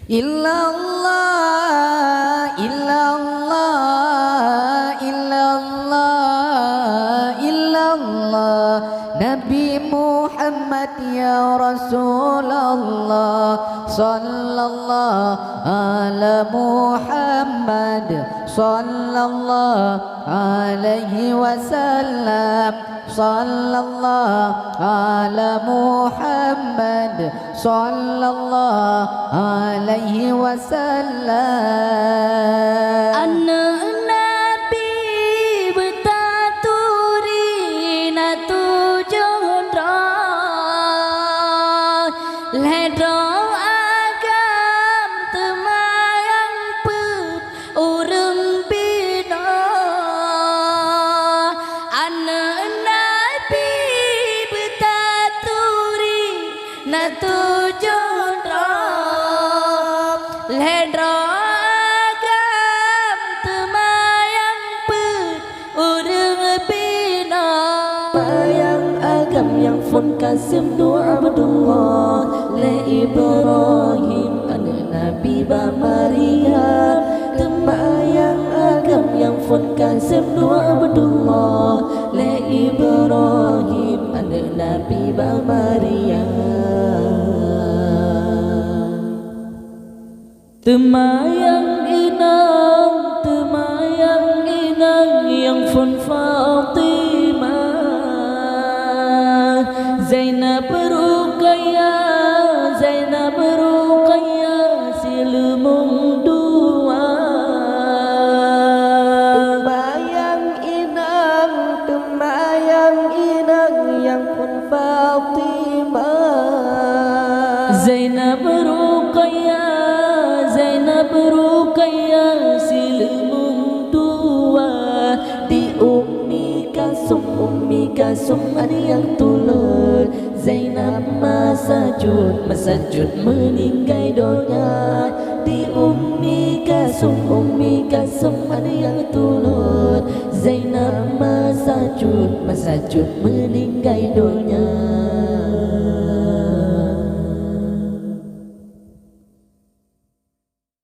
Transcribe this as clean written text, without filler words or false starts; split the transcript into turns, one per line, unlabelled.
Illallah, illallah, illallah, illallah. Nabi Muhammad ya Rasulullah, sallallahu ala Muhammad, sallallahu alaihi wasallam, sallallahu ala Muhammad, sallallahu alaihi wasallam.
Anak Nabi bertaturi na tujuh roh, ledong agam temayang put urung bina. Anak Nabi bertaturi na tujuh roh, ledong agam temayang put urung bina.
Bayang agam yang fun kasim doa Abdullah le Ibrahim anak Nabi ba Maria. Tembayang agam yang fun kasim doa Abdullah le Ibrahim anak Nabi ba Maria. Temayang inang yang fun Fatimah, Zainab Ruqayyah, Zainab Ruqayyah silumung dua. Tembayang inang yang pun Fatimah, Zainab Ruqayyah, Zainab Ruqayyah silumung dua. Di Ummi Kasum ada yang tulur, Zainab masajud meninggai donya. Di Ummi Kasum ada yang tulur, Zainab masajud meninggai donya.